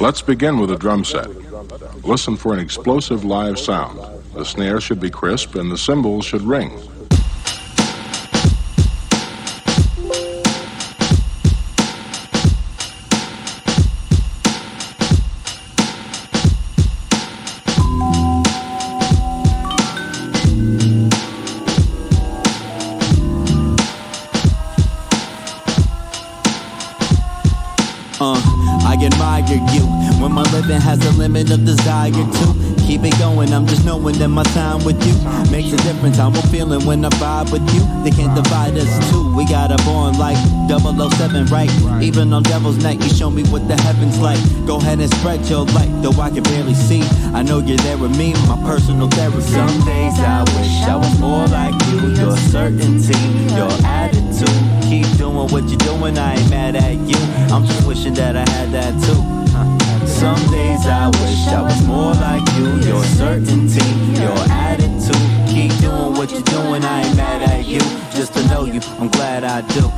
Let's begin with a drum set. Listen for an explosive live sound. The snare should be crisp and the cymbals should ring. I admire you when my living has a limit of desire to keep it going. I'm just knowing that my time with you makes a difference. I'm a feeling when I vibe with you. They can't divide us two. We got a bond like 007, right? Even on Devil's Night, you show me what the heavens like. Go ahead and spread your light, though I can barely see. I know you're there with me, my personal therapy. Some days I wish I was more like you. Your certainty, your attitude. Keep doing what you're doing, I ain't mad at you. I'm just wishing that I had that too. Some days I wish I was more like you. Your certainty, your attitude. Keep doing what you're doing, I ain't mad at you. Just to know you, I'm glad I do.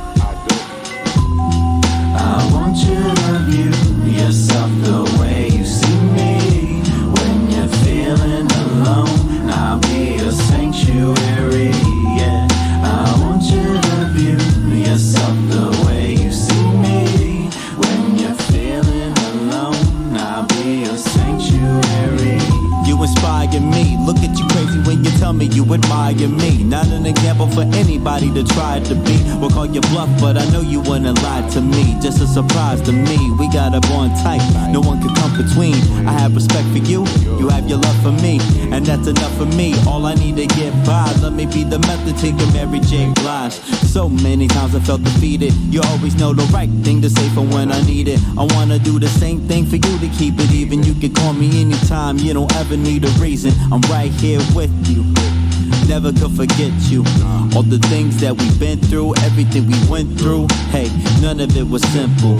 I want you to view yourself the way you see me. When you're feeling alone, I'll be a sanctuary, yeah. I want you to view yourself the way you see me. When you're feeling alone, I'll be a sanctuary. You inspire me, look at you crazy when you tell me you admire me. Not an example for anybody to try to be. We'll call you bluff, but I know you wouldn't lie to me. Just a surprise to me, we got a bond tight, no one can come between. I have respect for you, you have your love for me, and that's enough for me. All I need to get by, let me be the method to your Mary J. Blige. So many times I felt defeated, you always know the right thing to say for when I need it. I wanna do the same thing for you to keep it even. You can call me anytime, you don't ever need a reason. I'm right here with you, never could forget you. All the things that we've been through, everything we went through, hey, none of it was simple,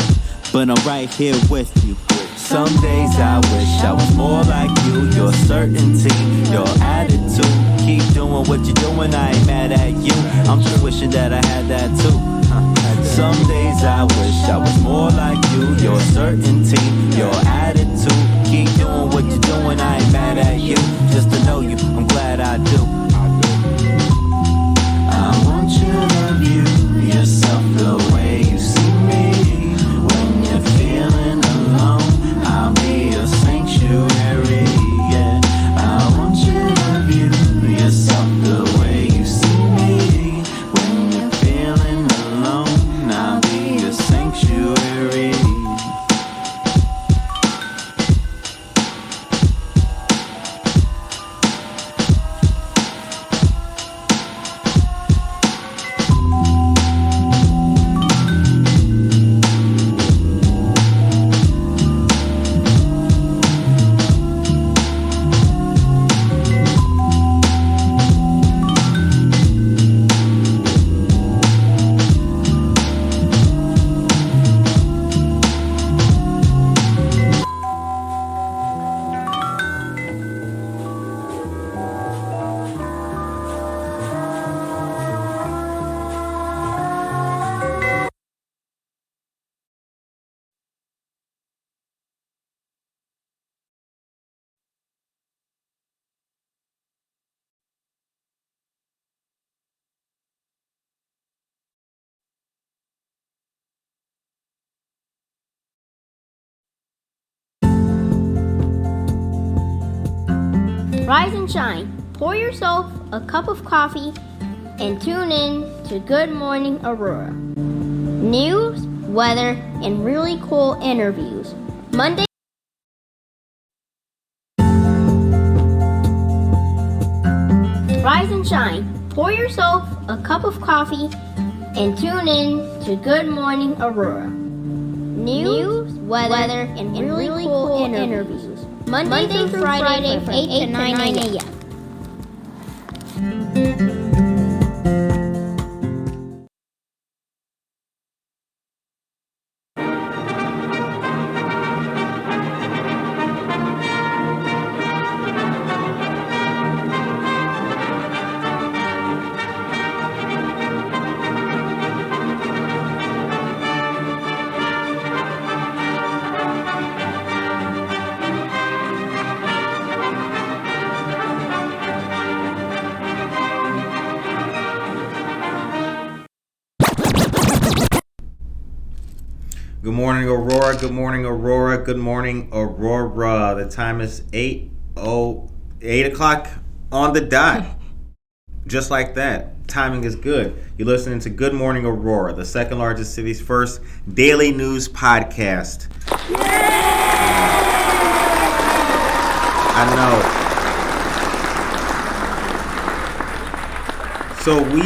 but I'm right here with you. Some days I wish I was more like you. Your certainty, your attitude. Keep doing what you're doing, I ain't mad at you. I'm just wishing that I had that too. Some days I wish I was more like you. Your certainty, your attitude. Keep doing what you're doing, I ain't mad at you. Just to know you, I'm glad I do. I want you to view yourself the way you see me. When you're feeling alone, I'll be a sanctuary, yeah. I want you to view yourself the way you see me. When you're feeling alone, I'll be a sanctuary. Rise and shine. Pour yourself a cup of coffee and tune in to Good Morning Aurora. News, weather, and really cool interviews. Monday. Rise and shine. Pour yourself a cup of coffee and tune in to Good Morning Aurora. News, weather, and really cool interviews. Monday through Friday from 8 to 9 a.m. Good morning, Aurora. Good morning, Aurora. Good morning, Aurora. The time is 8 o'clock on the dot. Just like that. Timing is good. You're listening to Good Morning Aurora, the second largest city's first daily news podcast. I know. So we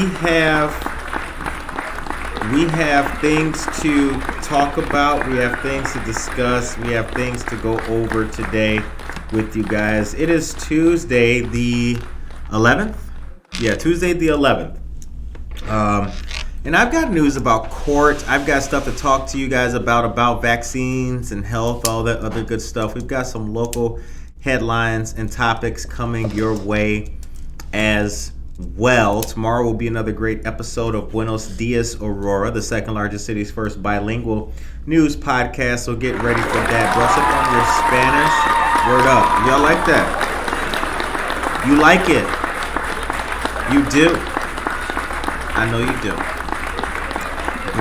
have things to talk about. We have things to discuss. We have things to go over today with you guys. It is Tuesday the 11th. Yeah, Tuesday the 11th. And I've got news about court. I've got stuff to talk to you guys about vaccines and health, all that other good stuff. We've got some local headlines and topics coming your way as well. Tomorrow will be another great episode of Buenos Días Aurora, the second largest city's first bilingual news podcast. So get ready for that. Brush up on your Spanish. Word up. Y'all like that? You like it? You do. I know you do.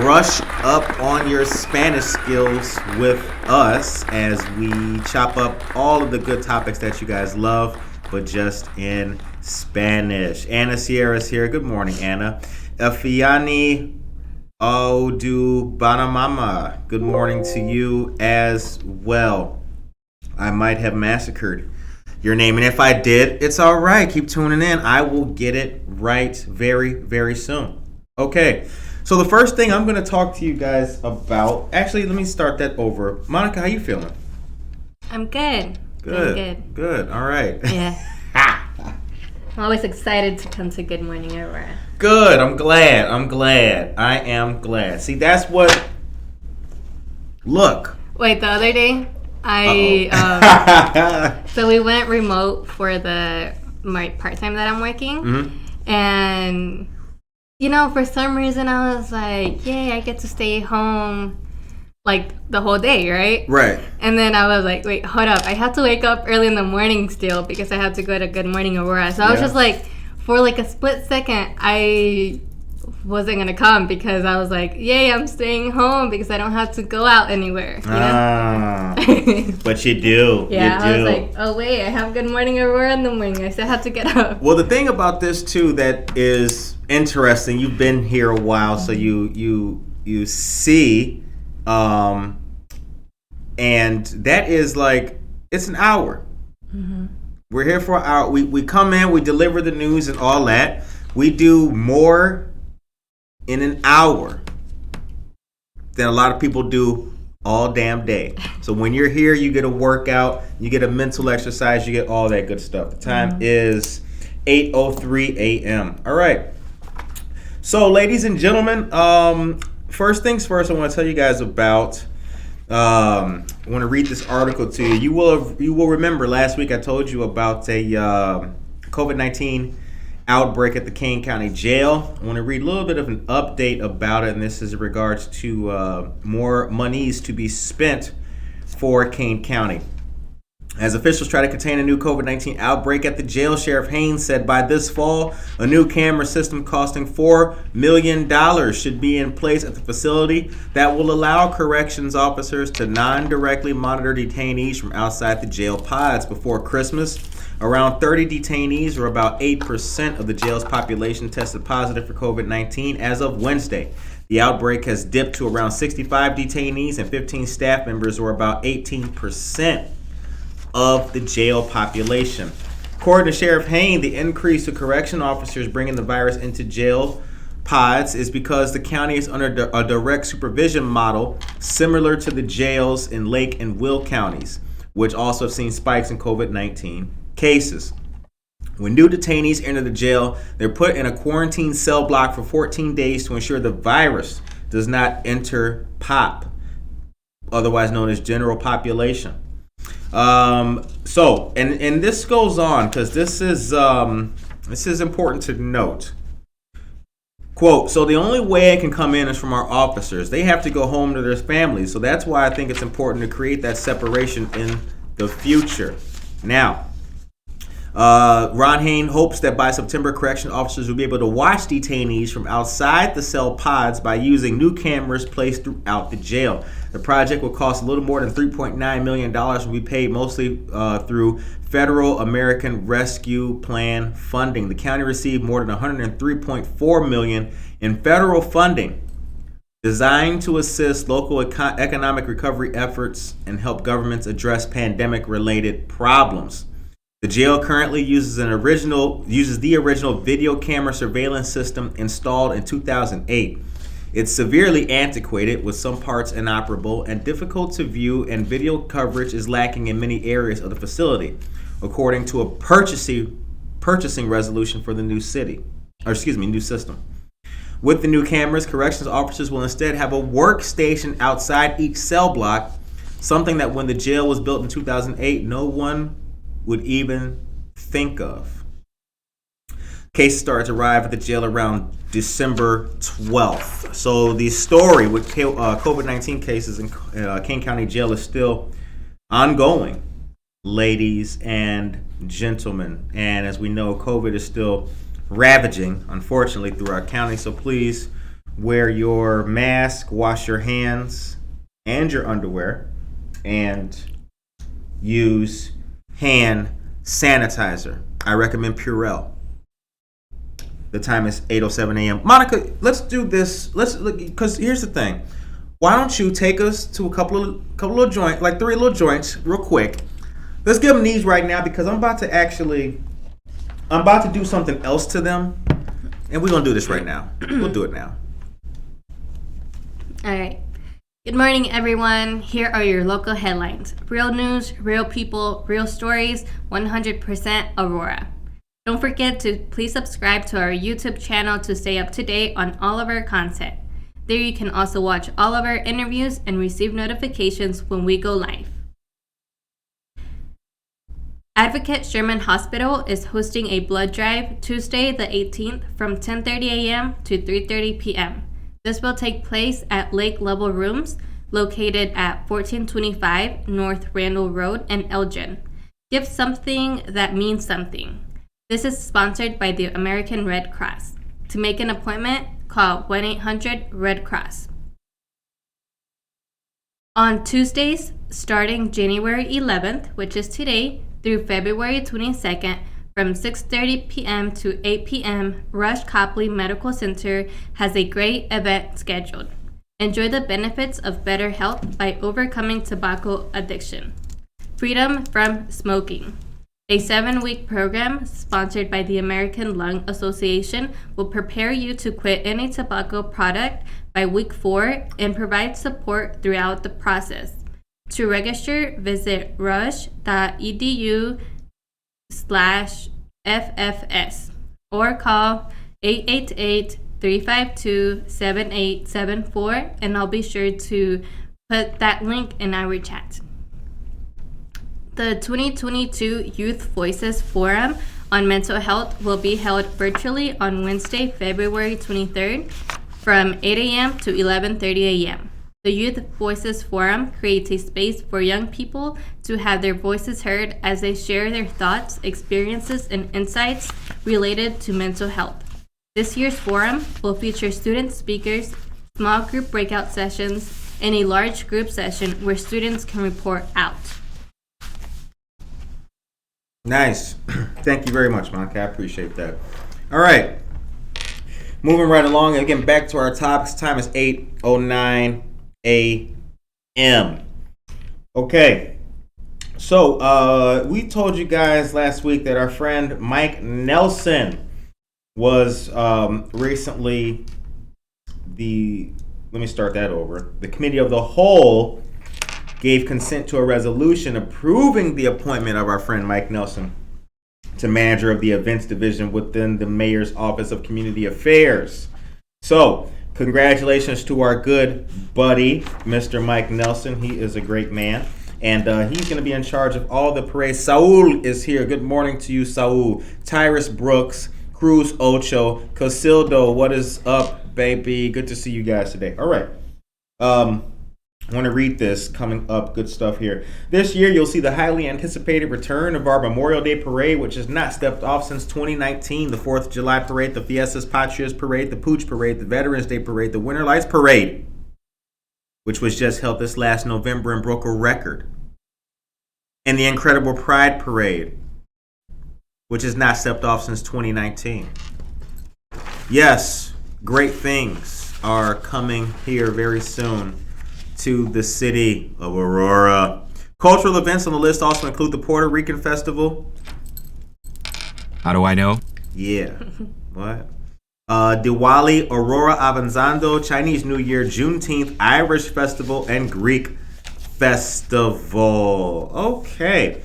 Brush up on your Spanish skills with us as we chop up all of the good topics that you guys love, but just in Spanish. Anna Sierra's here. Good morning, Anna. Efiani Odubanamama. Good morning to you as well. I might have massacred your name, and if I did, it's all right. Keep tuning in. I will get it right very, very soon. Okay, so the first thing I'm going to talk to you guys about, actually, let me start that over. Monica, how you feeling? I'm good. Good. Good. All right. Yeah. I'm always excited to come to Good Morning Aurora. Good. I'm glad. I am glad. See, that's what. Look. Wait, the other day, so we went remote for my part-time that I'm working. Mm-hmm. And, for some reason I was like, yay, I get to stay home like the whole day, right? Right. And then I was like, wait, hold up. I have to wake up early in the morning still because I have to go to Good Morning Aurora. So I was just like, for like a split second, I wasn't going to come because I was like, yay, I'm staying home because I don't have to go out anywhere. You know? But you do. Yeah, you do. I was like, oh, wait, I have Good Morning Aurora in the morning. I still have to get up. Well, the thing about this, too, that is interesting, you've been here a while, so you see... and that is like, it's an hour. Mm-hmm. We're here for an hour. We come in, we deliver the news and all that. We do more in an hour than a lot of people do all damn day. So when you're here, you get a workout, you get a mental exercise, you get all that good stuff. The time is 8:03 a.m. All right. So, ladies and gentlemen, first things first, I want to tell you guys about. I want to read this article to you. You will remember last week I told you about a COVID-19 outbreak at the Kane County Jail. I want to read a little bit of an update about it, and this is in regards to more monies to be spent for Kane County. As officials try to contain a new COVID-19 outbreak at the jail, Sheriff Haynes said by this fall, a new camera system costing $4 million should be in place at the facility that will allow corrections officers to non-directly monitor detainees from outside the jail pods. Before Christmas, around 30 detainees, or about 8% of the jail's population, tested positive for COVID-19 as of Wednesday. The outbreak has dipped to around 65 detainees and 15 staff members, or about 18% of the jail population. According to Sheriff Haynes, the increase to correction officers bringing the virus into jail pods is because the county is under a direct supervision model similar to the jails in Lake and Will counties, which also have seen spikes in COVID-19 cases. When new detainees enter the jail, they're put in a quarantine cell block for 14 days to ensure the virus does not enter POP, otherwise known as general population. So this goes on because this is important to note. Quote, so the only way it can come in is from our officers. They have to go home to their families. So that's why I think it's important to create that separation in the future. Now, Ron Hain hopes that by September, correction officers will be able to watch detainees from outside the cell pods by using new cameras placed throughout the jail. The project will cost a little more than $3.9 million and will be paid mostly through Federal American Rescue Plan funding. The county received more than $103.4 million in federal funding designed to assist local economic recovery efforts and help governments address pandemic-related problems. The jail currently uses the original video camera surveillance system installed in 2008. It's severely antiquated, with some parts inoperable and difficult to view, and video coverage is lacking in many areas of the facility, according to a purchasing resolution for the new system. With the new cameras, corrections officers will instead have a workstation outside each cell block, something that when the jail was built in 2008, no one would even think of. Cases started to arrive at the jail around December 12th. So the story with COVID-19 cases in King County Jail is still ongoing, ladies and gentlemen. And as we know, COVID is still ravaging, unfortunately, through our county. So please wear your mask, wash your hands and your underwear, and use hand sanitizer. I recommend Purell. The time is 8:07 a.m. Monica, let's do this. Let's look, because here's the thing. Why don't you take us to a couple of joints, like 3 little joints, real quick. Let's give them these right now, because I'm about to do something else to them, and we're gonna do this right now. We'll do it now. All right. Good morning, everyone. Here are your local headlines. Real news, real people, real stories, 100% Aurora. Don't forget to please subscribe to our YouTube channel to stay up to date on all of our content. There you can also watch all of our interviews and receive notifications when we go live. Advocate Sherman Hospital is hosting a blood drive Tuesday the 18th from 10:30 a.m. to 3:30 p.m. This will take place at Lake Level Rooms, located at 1425 North Randall Road in Elgin. Give something that means something. This is sponsored by the American Red Cross. To make an appointment, call 1-800-RED-CROSS. On Tuesdays, starting January 11th, which is today, through February 22nd, from 6:30 p.m. to 8 p.m., Rush Copley Medical Center has a great event scheduled. Enjoy the benefits of better health by overcoming tobacco addiction. Freedom from smoking. A 7-week program sponsored by the American Lung Association will prepare you to quit any tobacco product by week 4 and provide support throughout the process. To register, visit rush.edu/FFS or call 888-352-7874, and I'll be sure to put that link in our chat. The 2022 Youth Voices Forum on Mental Health will be held virtually on Wednesday, February 23rd from 8 a.m. to 11:30 a.m. The Youth Voices Forum creates a space for young people to have their voices heard as they share their thoughts, experiences, and insights related to mental health. This year's forum will feature student speakers, small group breakout sessions, and a large group session where students can report out. Nice. Thank you very much, Monica. I appreciate that. All right. Moving right along. Again, back to our topics. Time is 8:09 a.m. Okay. So, we told you guys last week that our friend Mike Nelson was recently the Committee of the Whole gave consent to a resolution approving the appointment of our friend Mike Nelson to manager of the events division within the Mayor's Office of Community Affairs. So, congratulations to our good buddy, Mr. Mike Nelson. He is a great man, and he's going to be in charge of all the parades. Saul is here. Good morning to you, Saul. Tyrus Brooks, Cruz Ocho, Casildo, what is up, baby? Good to see you guys today. All right. I want to read this coming up. Good stuff here. This year, you'll see the highly anticipated return of our Memorial Day Parade, which has not stepped off since 2019. The 4th of July Parade, the Fiestas Patrias Parade, the Pooch Parade, the Veterans Day Parade, the Winter Lights Parade, which was just held this last November and broke a record. And the Incredible Pride Parade, which has not stepped off since 2019. Yes, great things are coming here very soon to the city of Aurora. Cultural events on the list also include the Puerto Rican Festival. How do I know? Yeah. What? Diwali, Aurora Avanzando, Chinese New Year, Juneteenth, Irish Festival, and Greek Festival. Okay.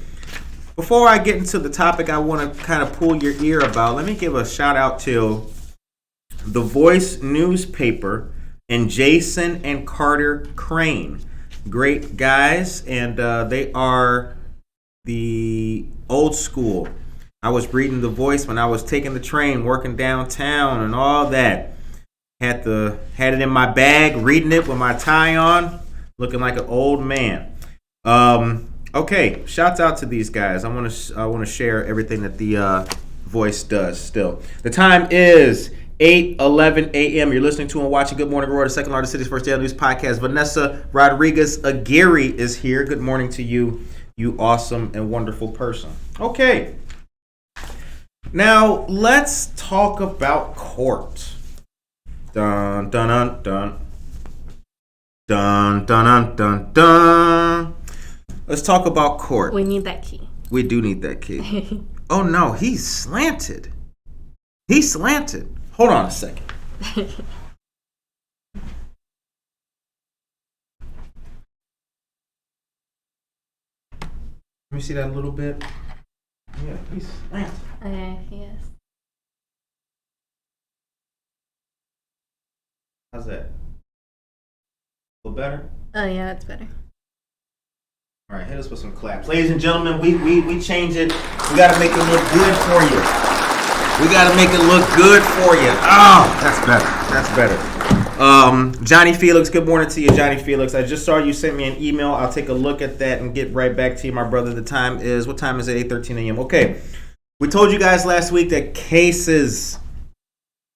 Before I get into the topic I want to kind of pull your ear about, let me give a shout out to The Voice newspaper and Jason and Carter Crane. Great guys, and they are the old school. I was reading The Voice when I was taking the train, working downtown and all that. Had it in my bag, reading it with my tie on, looking like an old man. Okay, shouts out to these guys. I want to share everything that the Voice does still. The time is 8:11 a.m. You're listening to and watching Good Morning Aurora, the second largest city's first daily news podcast. Vanessa Rodriguez Aguirre is here. Good morning to you, you awesome and wonderful person. Okay. Now, let's talk about court. Dun, dun, dun, dun. Dun, dun, dun, dun, dun. Let's talk about court. We need that key. We do need that key. Oh, no, he's slanted. He's slanted. Hold on a second. Let me see that a little bit. Yeah, he's slanted. Okay, yes. How's that? A little better? Oh, yeah, that's better. All right, hit us with some claps. Ladies and gentlemen, we change it. We got to make it look good for you. We got to make it look good for you. Oh, that's better. That's better. Johnny Felix, good morning to you, Johnny Felix. I just saw you sent me an email. I'll take a look at that and get right back to you, my brother. The time is, what time is it? 8:13 a.m. Okay. We told you guys last week that cases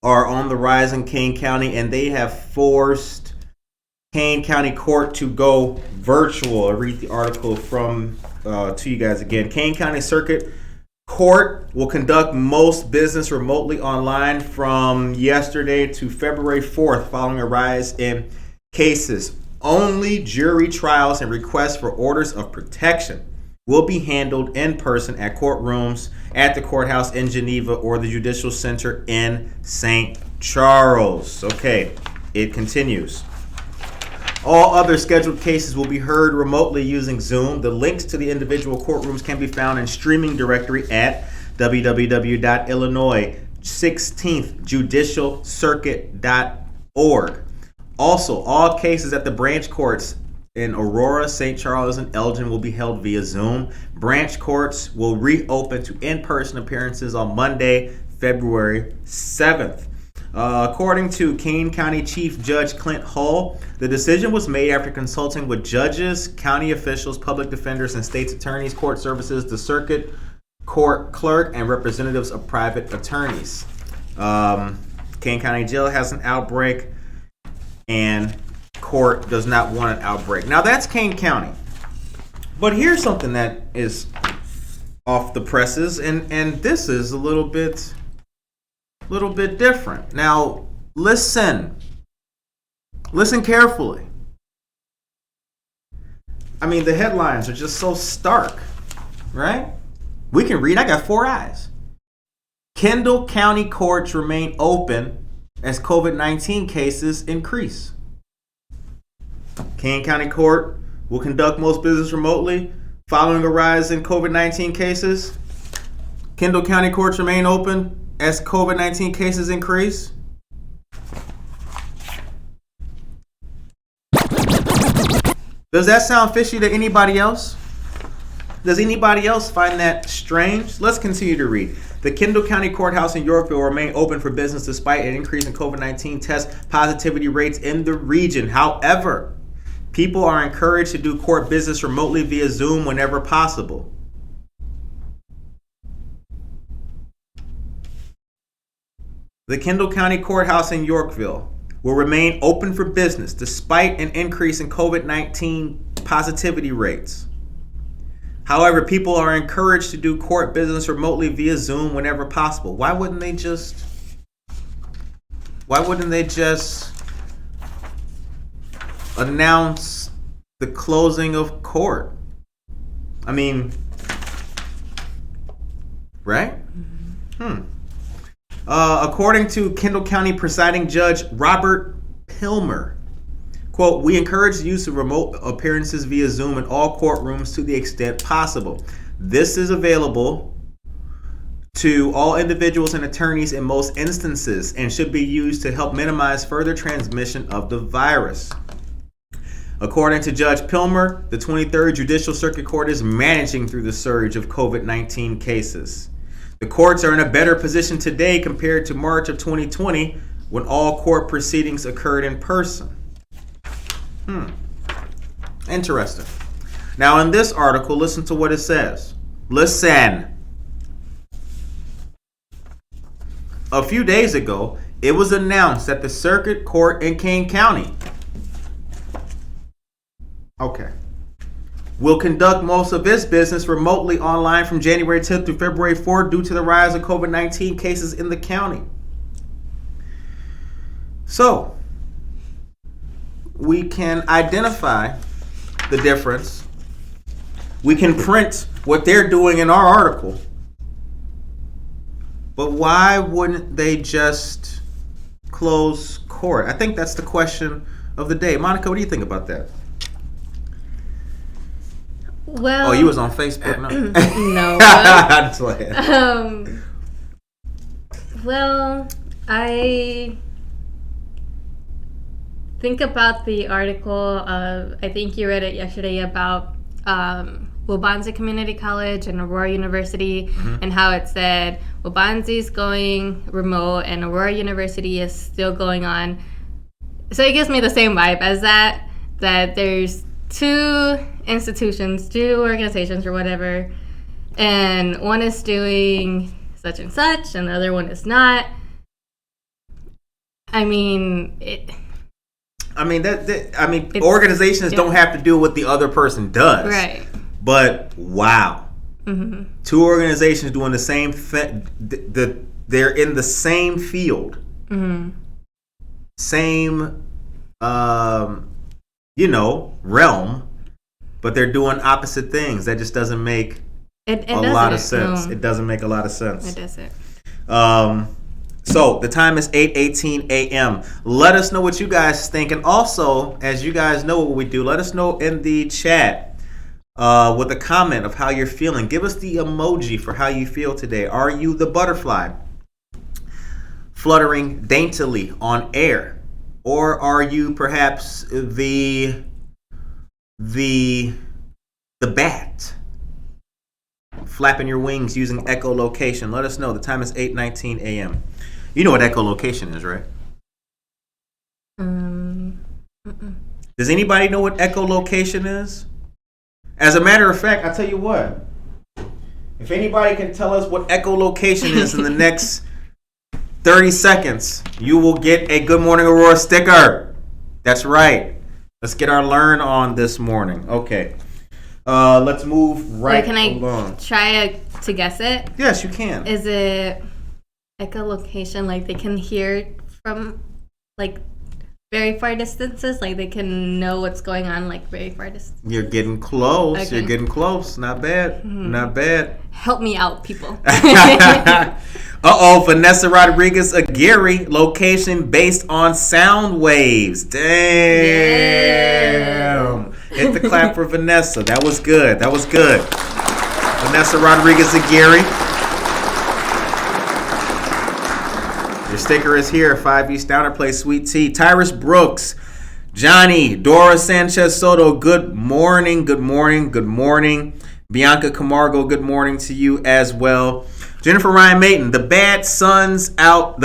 are on the rise in Kane County, and they have forced Kane County Court to go virtual. I'll read the article from to you guys again. Kane County Circuit Court will conduct most business remotely online from yesterday to February 4th following a rise in cases. Only jury trials and requests for orders of protection will be handled in person at courtrooms at the courthouse in Geneva or the Judicial Center in St. Charles. Okay, it continues. All other scheduled cases will be heard remotely using Zoom. The links to the individual courtrooms can be found in streaming directory at www.illinois16thjudicialcircuit.org. Also, all cases at the branch courts in Aurora, St. Charles, and Elgin will be held via Zoom. Branch courts will reopen to in-person appearances on Monday, February 7th. According to Kane County Chief Judge Clint Hull, the decision was made after consulting with judges, county officials, public defenders, and state's attorneys, court services, the circuit court clerk, and representatives of private attorneys. Kane County Jail has an outbreak, and court does not want an outbreak. Now, that's Kane County. But here's something that is off the presses, and this is a little bit different. Now, listen carefully. I mean, the headlines are just so stark, right? We can read. I got 4 eyes. Kendall County courts remain open as COVID-19 cases increase. Kane County Court will conduct most business remotely following a rise in COVID-19 cases. Kendall County courts remain open as COVID-19 cases increase. Does that sound fishy to anybody else? Does anybody else find that strange? Let's continue to read. The Kendall County Courthouse in Yorkville will remain open for business despite an increase in COVID-19 test positivity rates in the region. However, People are encouraged to do court business remotely via Zoom whenever possible. The Kendall County Courthouse in Yorkville will remain open for business despite an increase in COVID-19 positivity rates. However, people are encouraged to do court business remotely via Zoom whenever possible. Why wouldn't they just announce the closing of court? I mean, right? According to Kendall County Presiding Judge Robert Pilmer, quote, "We encourage the use of remote appearances via Zoom in all courtrooms to the extent possible. This is available to all individuals and attorneys in most instances and should be used to help minimize further transmission of the virus." According to Judge Pilmer, the 23rd Judicial Circuit Court is managing through the surge of COVID-19 cases. The courts are in a better position today compared to March of 2020 when all court proceedings occurred in person. Interesting. Now in this article, listen to what it says. Listen. A few days ago, it was announced that the Circuit Court in Kane County will conduct most of its business remotely online from January 10th through February 4th due to the rise of COVID-19 cases in the county. So, we can identify the difference. We can print what they're doing in our article. But why wouldn't they just close court? I think that's the question of the day. Monica, what do you think about that? Well, oh, you was on Facebook? No. No. That's what well, I think about the article. I think you read it yesterday about Wabanzi Community College and Aurora University, and how it said Wabanzi's going remote and Aurora University is still going on. So it gives me the same vibe as that there's two institutions, two organizations or whatever, and one is doing such and such and the other one is not. I mean, organizations don't have to do what the other person does. Right. But wow. Two organizations doing the same thing. They're in the same field. Same realm, but they're doing opposite things. That just doesn't make a lot of sense. No. It doesn't make a lot of sense. It doesn't. So the time is 8:18 a.m. Let us know what you guys think. And also, as you guys know what we do, let us know in the chat with a comment of how you're feeling. Give us the emoji for how you feel today. Are you the butterfly fluttering daintily on air? Or are you perhaps the bat flapping your wings using echolocation? Let us know. The time is 8:19 a.m. You know what echolocation is, right? Does anybody know what echolocation is? As a matter of fact, I'll tell you what. If anybody can tell us what echolocation is in the next 30 seconds, you will get a Good Morning Aurora sticker. That's right. Let's get our learn on this morning. Okay. Let's move right along. Can I try to guess it? Yes, you can. Is it echolocation, like they can hear from like very far distances, like they can know what's going on like very far distance? You're getting close. Okay. You're getting close. Not bad. Not bad. Help me out, people. Vanessa Rodriguez Aguirre, location based on sound waves. Damn. Hit the clap for Vanessa. That was good. Vanessa Rodriguez Aguirre. Your sticker is here. 5 East Downer Place, Sweet Tea. Tyrus Brooks. Johnny. Dora Sanchez Soto. Good morning. Bianca Camargo. Good morning to you as well. Jennifer Ryan Mayton, the Bat Sun's out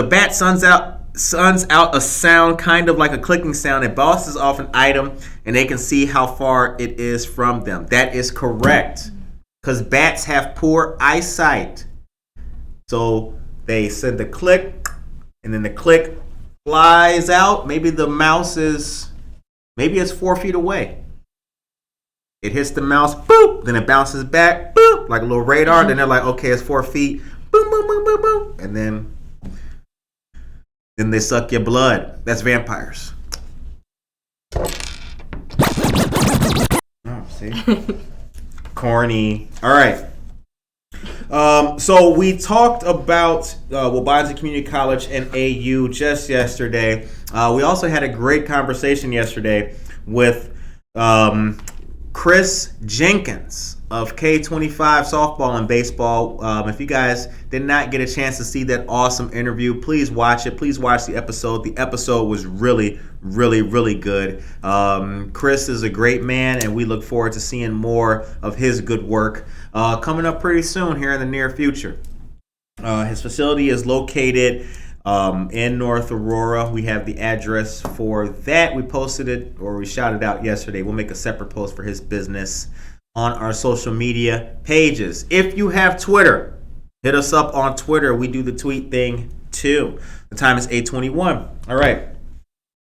sends out a sound kind of like a clicking sound. It bounces off an item and they can see how far it is from them. That is correct. Because bats have poor eyesight. So they send the click and then the click flies out. Maybe the mouse it's 4 feet away. It hits the mouse, boop, then it bounces back, boop, like a little radar. Then they're like, okay, it's 4 feet, boom, boom, boom, boom, boom. And then they suck your blood. That's vampires. Oh, see? Corny. All right. So we talked about Wabanzi Community College and AU just yesterday. We also had a great conversation yesterday with Chris Jenkins of K25 softball and baseball. If you guys did not get a chance to see that awesome interview, please watch it. Please watch the episode. The episode was really, really, really good. Chris is a great man, and we look forward to seeing more of his good work coming up pretty soon here in the near future. His facility is located in North Aurora. We have the address for that. We posted it, or we shouted out yesterday. We'll make a separate post for his business on our social media pages. If you have Twitter, hit us up on Twitter. We do the tweet thing too. The time is 8:21. All right.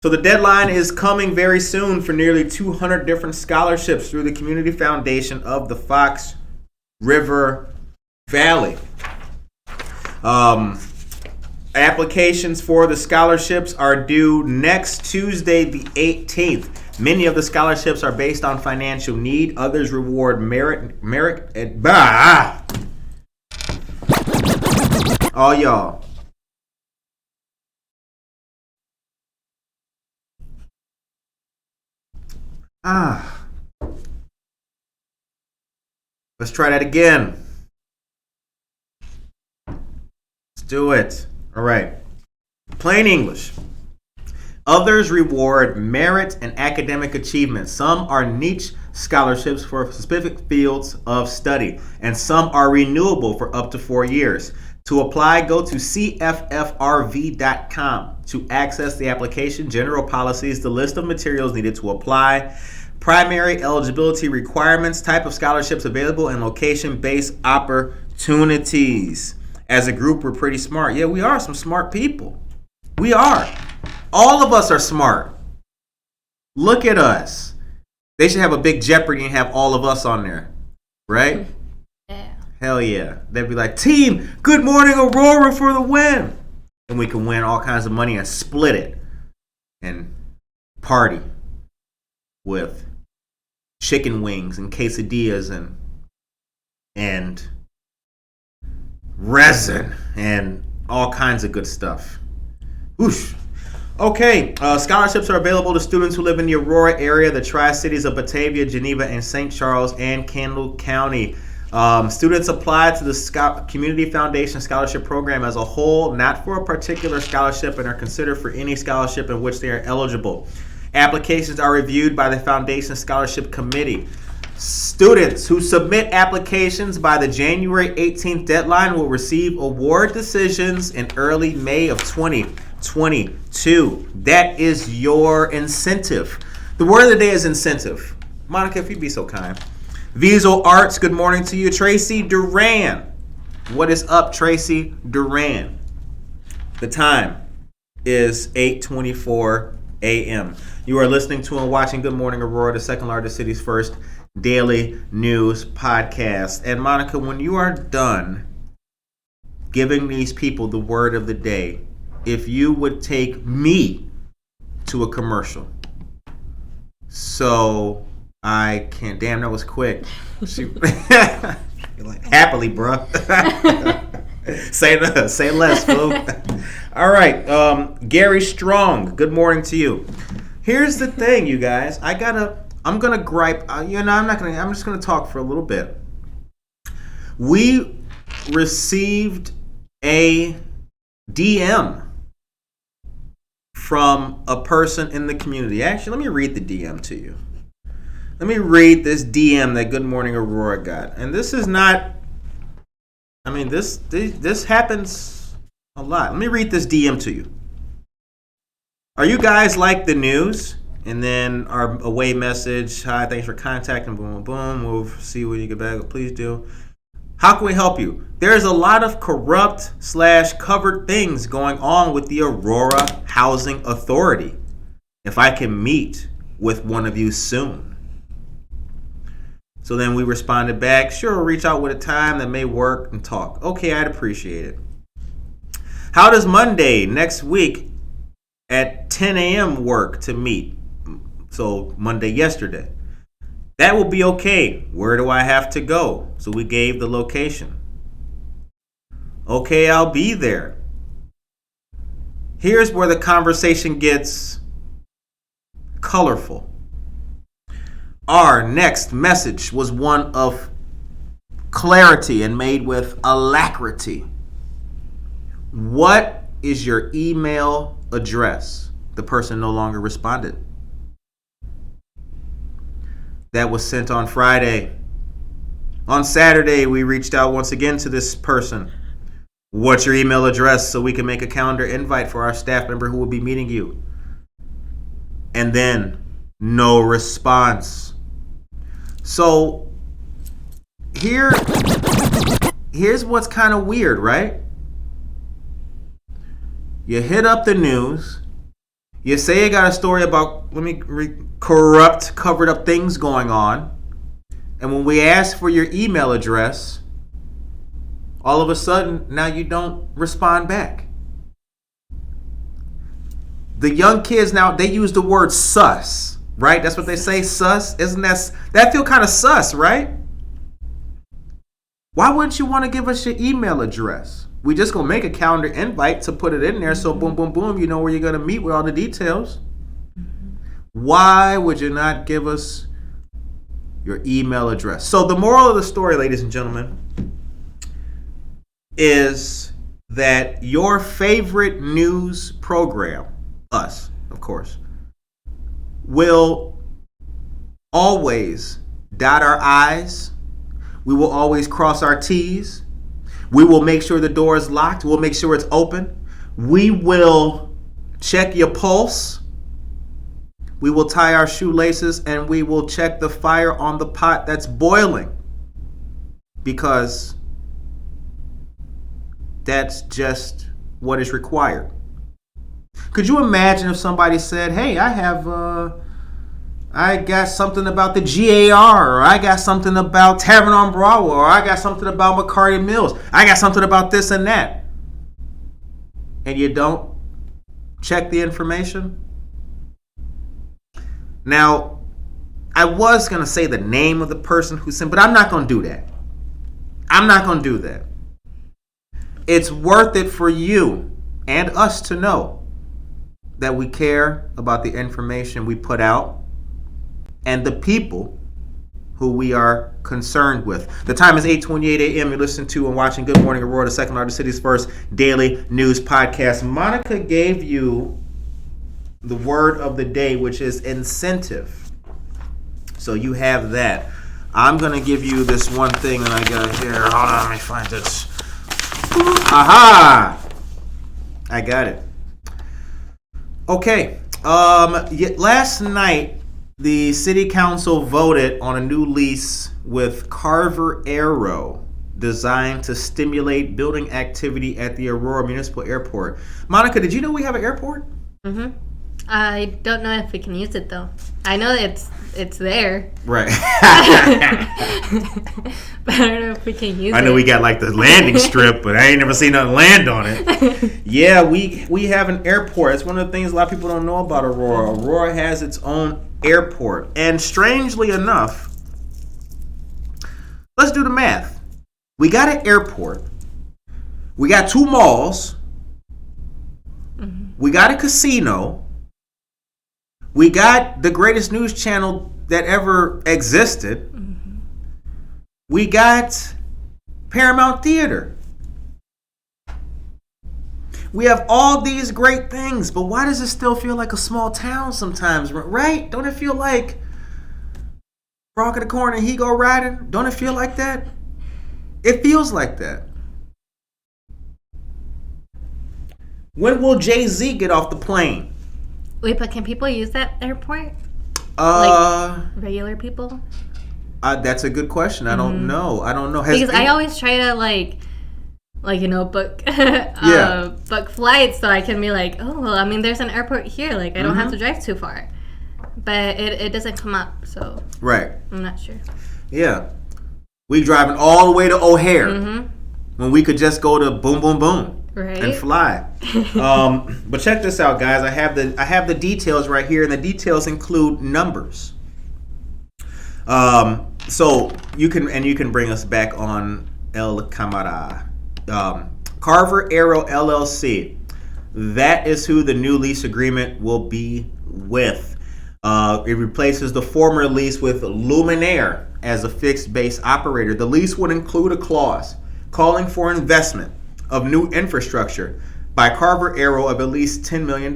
So the deadline is coming very soon for nearly 200 different scholarships through the Community Foundation of the Fox River Valley. Applications for the scholarships are due next Tuesday, the 18th. Many of the scholarships are based on financial need. Others reward merit. All y'all. Let's try that again. Let's do it. All right. Plain English. Others reward merit and academic achievement. Some are niche scholarships for specific fields of study, and some are renewable for up to 4 years. To apply, go to cffrv.com to access the application, general policies, the list of materials needed to apply, primary eligibility requirements, type of scholarships available, and location-based opportunities. As a group, we're pretty smart. Yeah, we are some smart people. We are. All of us are smart. Look at us. They should have a big Jeopardy and have all of us on there. Right? Yeah. Hell yeah. They'd be like, Team Good Morning Aurora for the win. And we can win all kinds of money and split it. And party with chicken wings and quesadillas and resin and all kinds of good stuff. Whoosh. Okay, scholarships are available to students who live in the Aurora area, the Tri-Cities of Batavia, Geneva, and St. Charles, and Kendall County. Students apply to the Community Foundation Scholarship Program as a whole, not for a particular scholarship, and are considered for any scholarship in which they are eligible. Applications are reviewed by the Foundation Scholarship Committee. Students who submit applications by the January 18th deadline will receive award decisions in early May of 2022. That is your incentive. The word of the day is incentive. Monica, if you'd be so kind. Visual Arts, good morning to you. Tracy Duran. What is up, Tracy Duran? The time is 8:24 a.m. You are listening to and watching Good Morning Aurora, the second largest city's first daily news podcast. And Monica, when you are done giving these people the word of the day, if you would take me to a commercial. So I can't, damn, that was quick. You're like, happily, bro. Say less, fool. All right, Gary Strong, good morning to you. Here's the thing, you guys. I'm gonna gripe. I'm just gonna talk for a little bit. We received a DM from a person in the community. Actually, let me read the DM to you. Let me read this DM that Good Morning Aurora got. And this is not, this happens a lot. Let me read this DM to you. Are you guys like the news? And then our away message, hi, thanks for contacting, boom, boom, boom. We'll see when you get back. Please do. How can we help you? There's a lot of corrupt / covered things going on with the Aurora Housing Authority. If I can meet with one of you soon. So then we responded back, sure, reach out with a time that may work and talk. Okay, I'd appreciate it. How does Monday next week at 10 a.m. work to meet? So Monday yesterday. That will be okay. Where do I have to go? So we gave the location. Okay, I'll be there. Here's where the conversation gets colorful. Our next message was one of clarity and made with alacrity. What is your email address? The person no longer responded. That was sent on Friday. On Saturday, we reached out once again to this person. What's your email address so we can make a calendar invite for our staff member who will be meeting you? And then no response. So here's what's kind of weird, right? You hit up the news. You say you got a story about, corrupt, covered up things going on. And when we ask for your email address, all of a sudden, now you don't respond back. The young kids now, they use the word sus, right? That's what they say, sus. Isn't that feel kind of sus, right? Why wouldn't you want to give us your email address? We just gonna make a calendar invite to put it in there, so boom, boom, boom, you know where you're gonna meet with all the details. Why would you not give us your email address? So the moral of the story, ladies and gentlemen, is that your favorite news program, us, of course, will always dot our I's. We will always cross our T's. We will make sure the door is locked. We'll make sure it's open. We will check your pulse. We will tie our shoelaces, and we will check the fire on the pot that's boiling, because that's just what is required. Could you imagine if somebody said, hey, I got something about the GAR, or I got something about Tavern on Broadway, or I got something about McCarty Mills, I got something about this and that, and you don't check the information? Now, I was going to say the name of the person who sent, but I'm not going to do that. I'm not going to do that. It's worth it for you and us to know that we care about the information we put out and the people who we are concerned with. The time is 8:28 a.m. You're listening to and watching Good Morning Aurora, the second largest city's first daily news podcast. Monica gave you the word of the day, which is incentive. So you have that. I'm going to give you this one thing that I got here. Hold on, let me find it. Aha! I got it. Okay. Last night, the city council voted on a new lease with Carver Aero, designed to stimulate building activity at the Aurora Municipal Airport. Monica, did you know we have an airport? Mm-hmm. I don't know if we can use it, though. I know it's there. Right. But I don't know if we can use it. I know we got like the landing strip, but I ain't never seen nothing land on it. Yeah, we have an airport. It's one of the things a lot of people don't know about Aurora. Aurora has its own airport. And strangely enough, let's do the math. We got an airport. We got 2 malls. Mm-hmm. We got a casino. We got the greatest news channel that ever existed. Mm-hmm. We got Paramount Theater. We have all these great things, but why does it still feel like a small town sometimes, right? Don't it feel like Frog in the Corner and He Go Riding? Don't it feel like that? It feels like that. When will Jay-Z get off the plane? Wait, but can people use that airport? Regular people? That's a good question. I don't know. Because I always try to book book flights so I can be like, oh, well, I mean, there's an airport here. Like, I don't have to drive too far. But it doesn't come up, so right. I'm not sure. Yeah. We driving all the way to O'Hare when we could just go to boom, boom, boom. Right. And fly. But check this out, guys. I have the details right here, and the details include numbers. So you can bring us back on El Camara. Carver Aero LLC. That is who the new lease agreement will be with. It replaces the former lease with Luminaire as a fixed base operator. The lease would include a clause calling for investment of new infrastructure by Carver Aero of at least $10 million.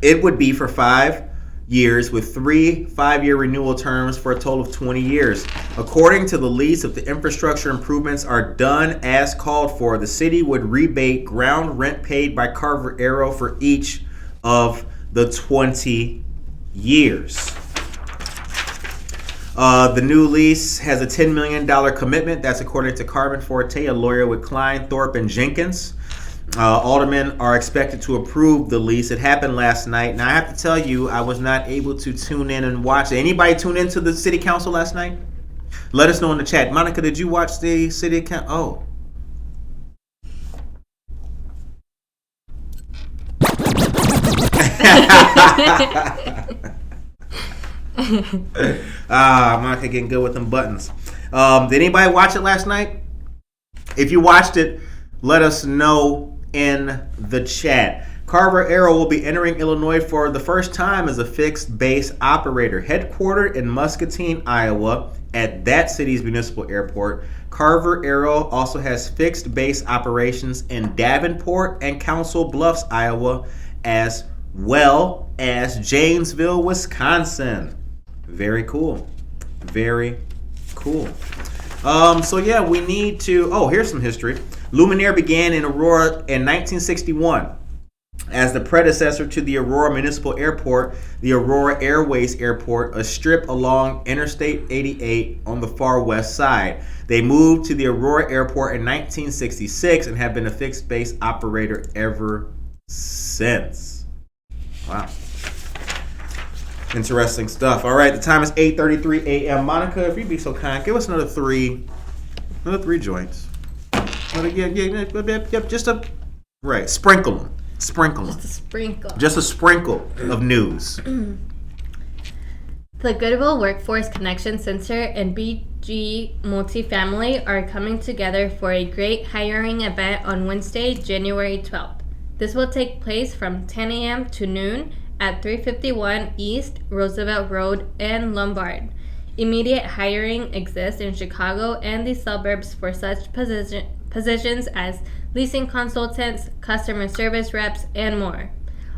It would be for 5 years with 3 5-year renewal terms for a total of 20 years. According to the lease, if the infrastructure improvements are done as called for, the city would rebate ground rent paid by Carver Aero for each of the 20 years. The new lease has a $10 million commitment. That's according to Carmen Forte, a lawyer with Klein, Thorpe, and Jenkins. Aldermen are expected to approve the lease. It happened last night. Now, I have to tell you, I was not able to tune in and watch it. Anybody tune into the city council last night? Let us know in the chat. Monica, did you watch the city council? Oh. Monica getting good with them buttons. Did anybody watch it last night? If you watched it, let us know in the chat. Carver Aero will be entering Illinois for the first time as a fixed base operator. Headquartered in Muscatine, Iowa, at that city's municipal airport, Carver Aero also has fixed base operations in Davenport and Council Bluffs, Iowa, as well as Janesville, Wisconsin. Very cool. Very cool. So yeah, we need to... Oh, here's some history. Luminaire began in Aurora in 1961 as the predecessor to the Aurora Municipal Airport, the Aurora Airways Airport, a strip along Interstate 88 on the far west side. They moved to the Aurora Airport in 1966 and have been a fixed base operator ever since. Wow. Interesting stuff. All right, the time is 8:33 a.m. Monica, if you'd be so kind, give us another three joints. Just a sprinkle them. Just a sprinkle of news. The Goodwill Workforce Connection Center and BG Multifamily are coming together for a great hiring event on Wednesday, January 12th. This will take place from 10 a.m. to noon at 351 East Roosevelt Road in Lombard. Immediate hiring exists in Chicago and the suburbs for such positions as leasing consultants, customer service reps, and more.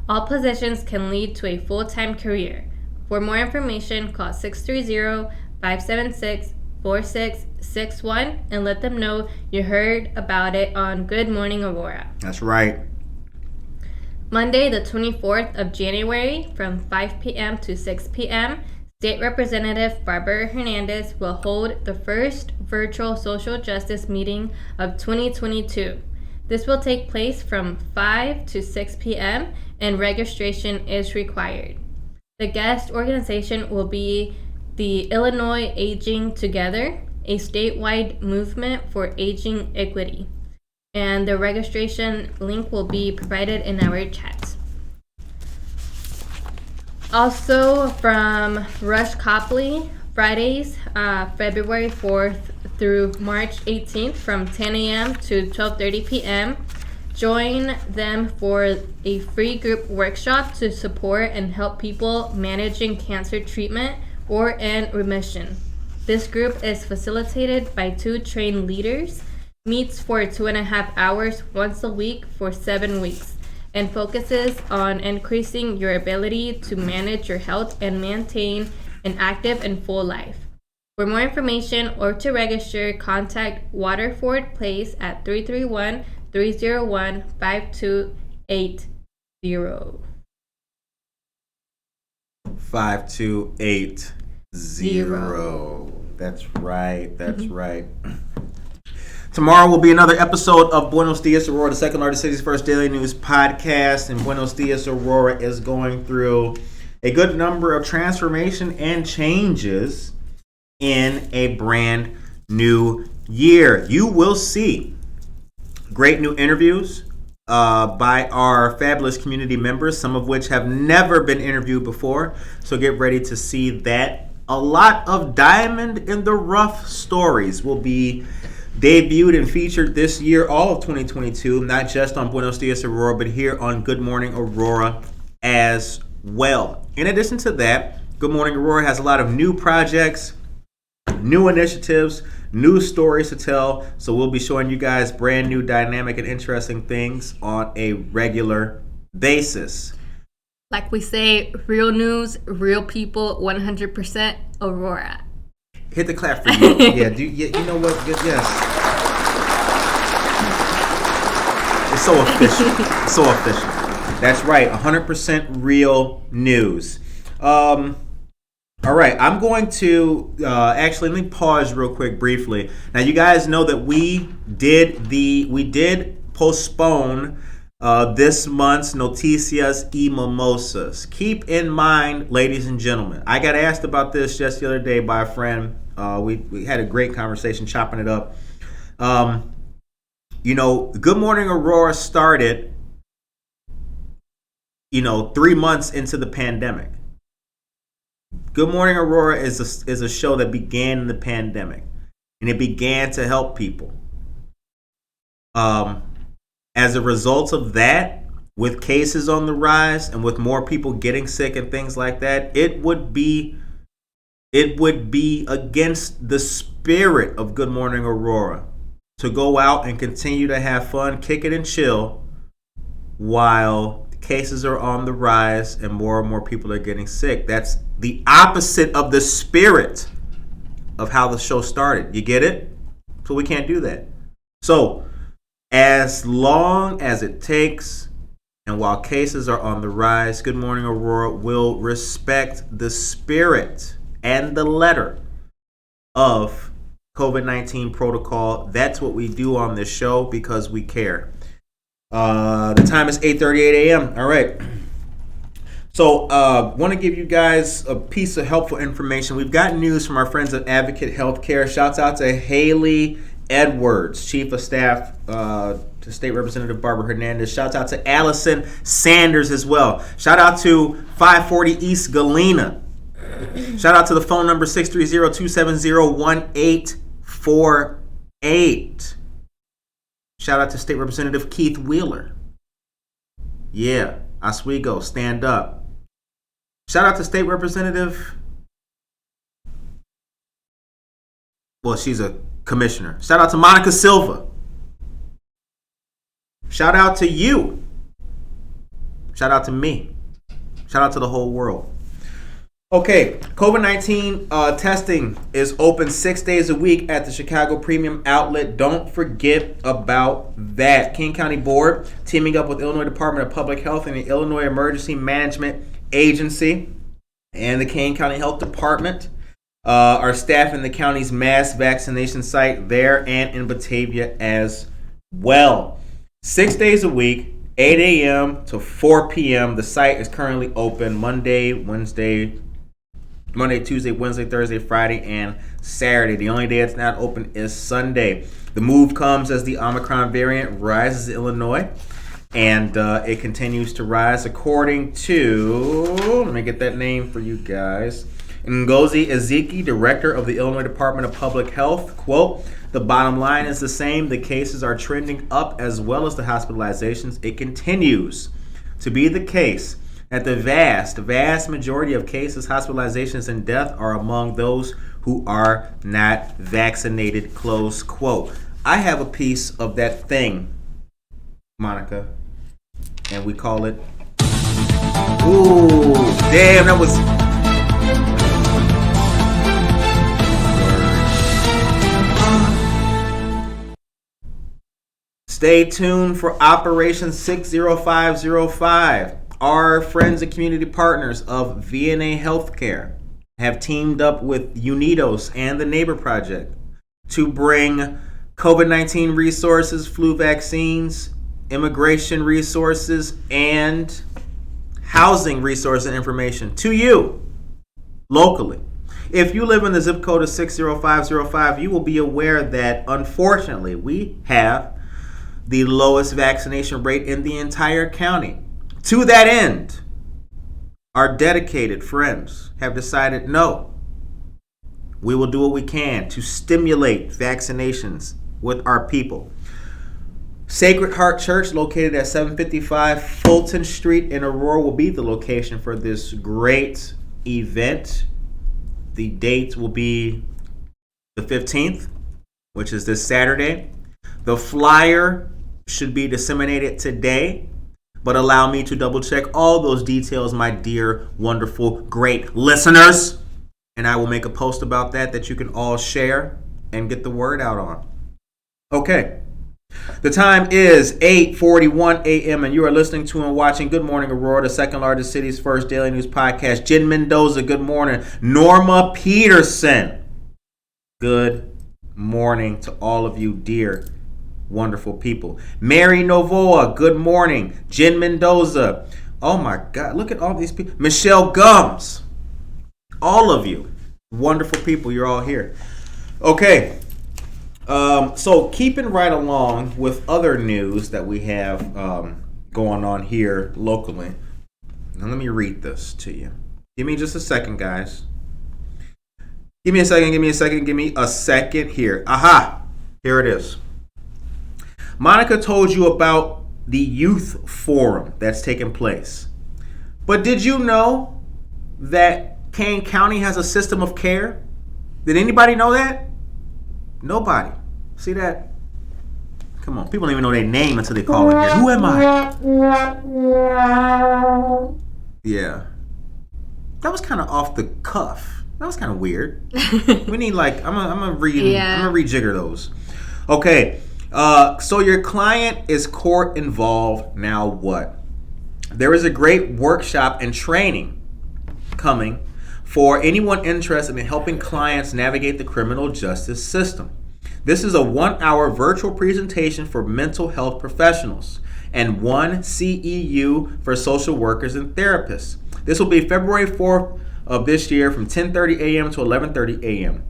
All positions can lead to a full-time career. For more information, call 630-576-4661 and let them know you heard about it on Good Morning Aurora. That's right. Monday, the 24th of January, from 5 p.m. to 6 p.m., State Representative Barbara Hernandez will hold the first virtual social justice meeting of 2022. This will take place from 5 to 6 p.m. and registration is required. The guest organization will be the Illinois Aging Together, a statewide movement for aging equity. And the registration link will be provided in our chat. Also from Rush Copley, Fridays, February 4th through March 18th from 10 a.m. to 12:30 p.m. Join them for a free group workshop to support and help people managing cancer treatment or in remission. This group is facilitated by 2 trained leaders, meets for 2.5 hours once a week for 7 weeks, and focuses on increasing your ability to manage your health and maintain an active and full life. For more information or to register, contact Waterford Place at 331-301-5280. 5280. That's right. That's right. Tomorrow will be another episode of Buenos Días Aurora, the second largest city's first daily news podcast. And Buenos Días Aurora is going through a good number of transformation and changes in a brand new year. You will see great new interviews by our fabulous community members, some of which have never been interviewed before. So get ready to see that. A lot of diamond in the rough stories will be debuted and featured this year, all of 2022, not just on Buenos Días Aurora, but here on Good Morning Aurora as well. In addition to that, Good Morning Aurora has a lot of new projects, new initiatives, new stories to tell. So we'll be showing you guys brand new, dynamic, and interesting things on a regular basis. Like we say, real news, real people, 100% Aurora. Hit the clap for you. You know what? Yes. It's so official. It's so official. That's right. 100% real news. All right. I'm going to actually let me pause real quick briefly. Now, you guys know that we did postpone this month's Noticias y Mimosas. Keep in mind, ladies and gentlemen, I got asked about this just the other day by a friend. We had a great conversation, chopping it up. Good Morning Aurora started, 3 months into the pandemic. Good Morning Aurora is a show that began in the pandemic, and it began to help people. As a result of that, with cases on the rise and with more people getting sick and things like that, it would be against the spirit of Good Morning Aurora to go out and continue to have fun, kick it and chill while cases are on the rise and more people are getting sick. That's the opposite of the spirit of how the show started. You get it? So we can't do that. So as long as it takes, and while cases are on the rise, Good Morning Aurora will respect the spirit and the letter of COVID-19 protocol. That's what we do on this show because we care. The time is 8:38 a.m. All right. So want to give you guys a piece of helpful information. We've got news from our friends at Advocate Healthcare. Shouts out to Haley Edwards, Chief of Staff to State Representative Barbara Hernandez. Shouts out to Allison Sanders as well. Shout out to 540 East Galena. Shout out to the phone number 630-270-1848. Shout out to State Representative Keith Wheeler. Yeah, Oswego, stand up. Shout out to State Representative, well, she's a commissioner. Shout out to Monica Silva. Shout out to you. Shout out to me. Shout out to the whole world. Okay, COVID-19 testing is open 6 days a week at the Chicago Premium Outlet. Don't forget about that. King County Board teaming up with Illinois Department of Public Health and the Illinois Emergency Management Agency and the King County Health Department are staffing the county's mass vaccination site there and in Batavia as well. 6 days a week, 8 a.m. to 4 p.m. The site is currently open Monday, Tuesday, Wednesday, Thursday, Friday, and Saturday. The only day it's not open is Sunday. The move comes as the Omicron variant rises in Illinois, and it continues to rise according to, let me get that name for you guys, Ngozi Ezeki, director of the Illinois Department of Public Health. Quote, "The bottom line is the same. The cases are trending up as well as the hospitalizations. It continues to be the case that the vast majority of cases, hospitalizations, and death are among those who are not vaccinated," close quote. I have a piece of that thing, Monica, and we call it, ooh, damn, that was, stay tuned for Operation 60505. Our friends and community partners of VNA Healthcare have teamed up with Unidos and the Neighbor Project to bring COVID-19 resources, flu vaccines, immigration resources, and housing resource and information to you locally. If you live in the zip code of 60505, you will be aware that unfortunately we have the lowest vaccination rate in the entire county. To that end, our dedicated friends have decided no, we will do what we can to stimulate vaccinations with our people. Sacred Heart Church, located at 755 Fulton Street in Aurora, will be the location for this great event. The date will be the 15th, which is this Saturday. The flyer should be disseminated today, but allow me to double check all those details, my dear, wonderful, great listeners. And I will make a post about that you can all share and get the word out on. Okay. The time is 8:41 a.m. and you are listening to and watching Good Morning Aurora, the second largest city's first daily news podcast. Jen Mendoza, good morning. Norma Peterson, good morning to all of you, dear, wonderful people. Mary Novoa, good morning. Jen Mendoza, oh my God, look at all these people. Michelle Gums, all of you, wonderful people, you're all here. Okay. So keeping right along with other news that we have going on here locally. Now let me read this to you. Give me just a second, guys. Give me a second here. Aha! Here it is. Monica told you about the youth forum that's taking place. But did you know that Kane County has a system of care? Did anybody know that? Nobody. See that? Come on. People don't even know their name until they call in here. Who am I? Yeah. That was kind of off the cuff. That was kind of weird. We need I'm gonna rejigger those. Okay. So your client is court involved. Now what? There is a great workshop and training coming for anyone interested in helping clients navigate the criminal justice system. This is a 1-hour virtual presentation for mental health professionals and 1 CEU for social workers and therapists. This will be February 4th of this year from 10:30 a.m. to 11:30 a.m.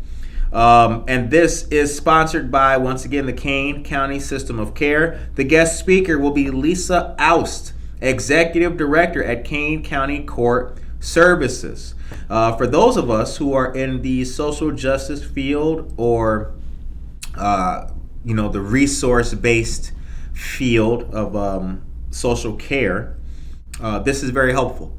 And this is sponsored by, once again, the Kane County System of Care. The guest speaker will be Lisa Oust, Executive Director at Kane County Court Services. For those of us who are in the social justice field or the resource-based field of social care, this is very helpful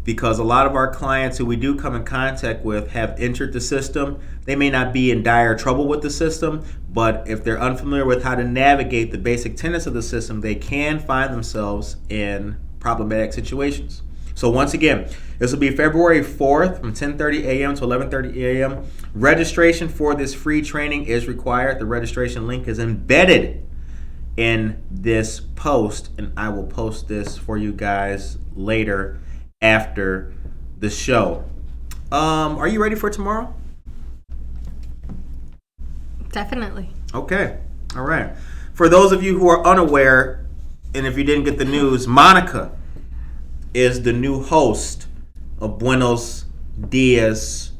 because a lot of our clients who we do come in contact with have entered the system. They may not be in dire trouble with the system, but if they're unfamiliar with how to navigate the basic tenets of the system, they can find themselves in problematic situations. So once again, this will be February 4th from 10:30 a.m. to 11:30 a.m. Registration for this free training is required. The registration link is embedded in this post, and I will post this for you guys later after the show. Are you ready for tomorrow? Definitely. Okay. All right. For those of you who are unaware, and if you didn't get the news, Monica is the new host of Buenos Días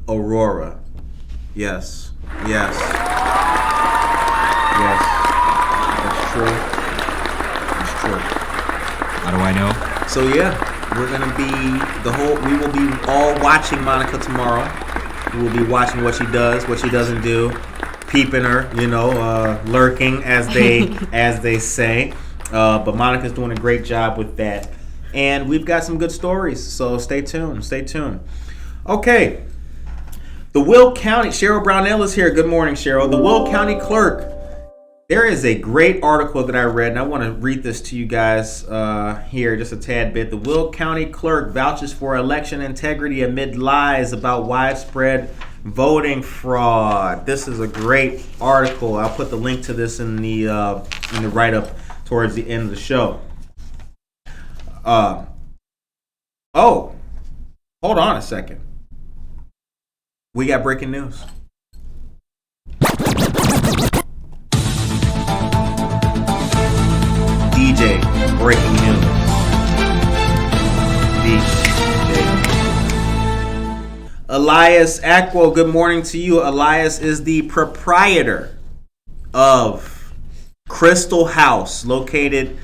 Aurora. Yes. That's true. How do I know? So yeah, we're gonna be we will be all watching Monica tomorrow. We will be watching what she does, what she doesn't do, peeping her, lurking as they say. But Monica's doing a great job with that. And we've got some good stories, so stay tuned. Okay. The Will County, Cheryl Brownell is here. Good morning, Cheryl. The Will County Clerk. There is a great article that I read, and I want to read this to you guys here just a tad bit. The Will County Clerk vouches for election integrity amid lies about widespread voting fraud. This is a great article. I'll put the link to this in the write-up towards the end of the show. Oh, hold on a second. We got breaking news. DJ, breaking news. DJ. Elias Aquo, good morning to you. Elias is the proprietor of Crystal House, located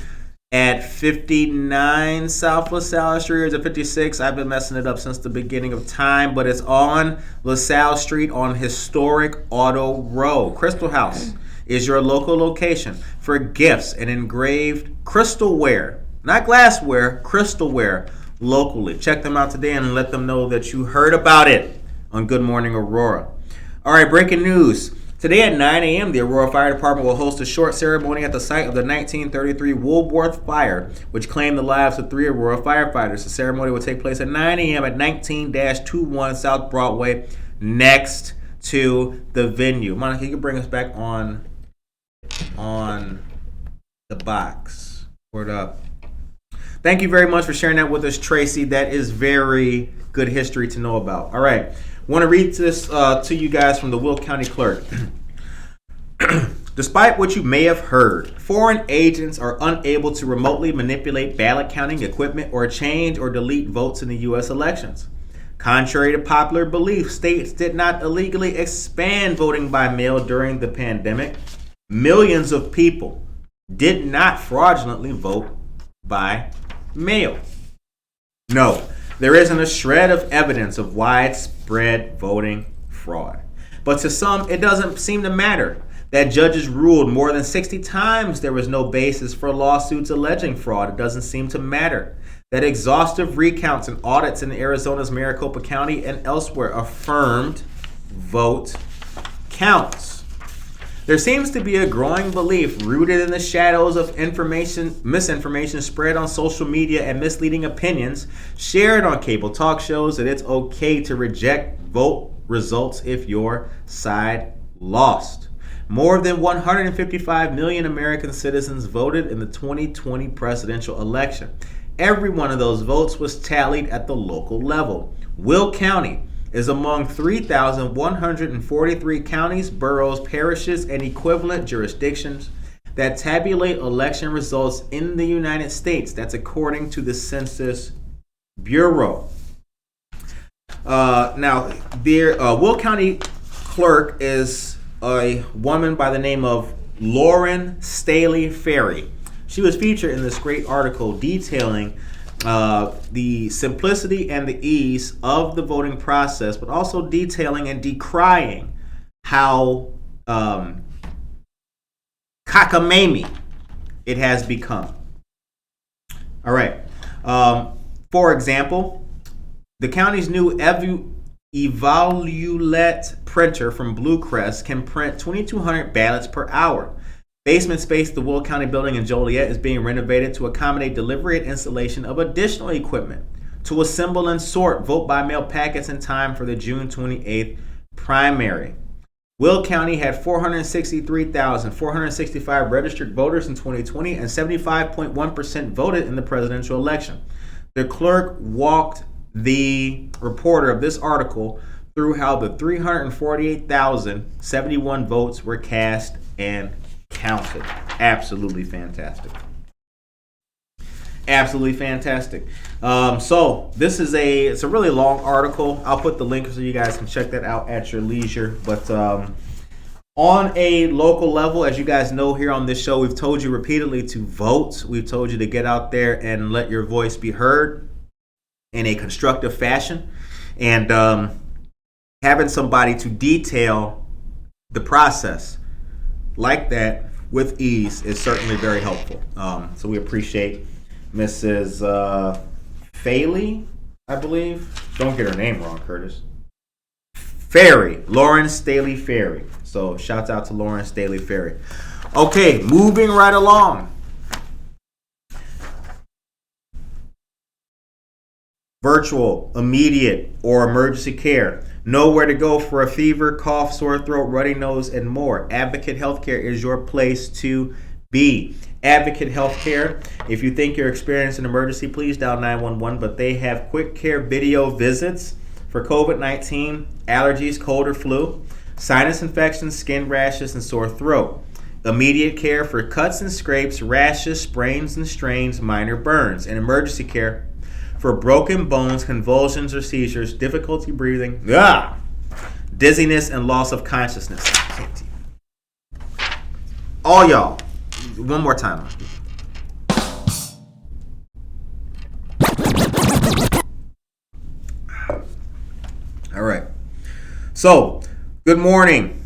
at 59 South LaSalle Street, or is it 56? I've been messing it up since the beginning of time, but it's on LaSalle Street on historic Auto Row. Crystal House is your local location for gifts and engraved crystalware, not glassware, crystalware locally. Check them out today and let them know that you heard about it on Good Morning Aurora. All right, breaking news. Today at 9 a.m., the Aurora Fire Department will host a short ceremony at the site of the 1933 Woolworth Fire, which claimed the lives of 3 Aurora firefighters. The ceremony will take place at 9 a.m. at 19-21 South Broadway, next to the venue. Monica, you can bring us back on the box. Word up. Thank you very much for sharing that with us, Tracy. That is very good history to know about. All right. Want to read this to you guys from the Will County Clerk. Despite what you may have heard, foreign agents are unable to remotely manipulate ballot counting equipment or change or delete votes in the U.S. elections. Contrary to popular belief, states did not illegally expand voting by mail during the pandemic. Millions of people did not fraudulently vote by mail. No. There isn't a shred of evidence of widespread voting fraud. But to some, it doesn't seem to matter that judges ruled more than 60 times there was no basis for lawsuits alleging fraud. It doesn't seem to matter that exhaustive recounts and audits in Arizona's Maricopa County and elsewhere affirmed vote counts. There seems to be a growing belief rooted in the shadows of misinformation spread on social media and misleading opinions shared on cable talk shows that it's okay to reject vote results if your side lost. More than 155 million American citizens voted in the 2020 presidential election. Every one of those votes was tallied at the local level. Will County is among 3,143 counties, boroughs, parishes, and equivalent jurisdictions that tabulate election results in the United States. That's according to the Census Bureau. Now, Will County Clerk is a woman by the name of Lauren Staley Ferry. She was featured in this great article detailing the simplicity and the ease of the voting process, but also detailing and decrying how cockamamie it has become. All right. For example, the county's new Evaluate printer from Blue Crest can print 2,200 ballots per hour. Basement space at the Will County building in Joliet is being renovated to accommodate delivery and installation of additional equipment to assemble and sort vote-by-mail packets in time for the June 28th primary. Will County had 463,465 registered voters in 2020 and 75.1% voted in the presidential election. The clerk walked the reporter of this article through how the 348,071 votes were cast and counted. Absolutely fantastic. Absolutely fantastic. So this is it's a really long article. I'll put the link so you guys can check that out at your leisure. But on a local level, as you guys know here on this show, we've told you repeatedly to vote. We've told you to get out there and let your voice be heard in a constructive fashion. And having somebody to detail the process like that with ease is certainly very helpful. So we appreciate Mrs. Faley, I believe. Don't get her name wrong, Curtis. Ferry, Lauren Staley Ferry. So shouts out to Lauren Staley Ferry. Okay, moving right along. Virtual, immediate, or emergency care. Know where to go for a fever, cough, sore throat, runny nose, and more. Advocate Healthcare is your place to B, Advocate Healthcare. If you think you're experiencing an emergency, please dial 911. But they have quick care video visits for COVID-19, allergies, cold or flu, sinus infections, skin rashes, and sore throat. Immediate care for cuts and scrapes, rashes, sprains and strains, minor burns. And emergency care for broken bones, convulsions or seizures, difficulty breathing, dizziness, and loss of consciousness. All y'all, one more time. All right. So, good morning.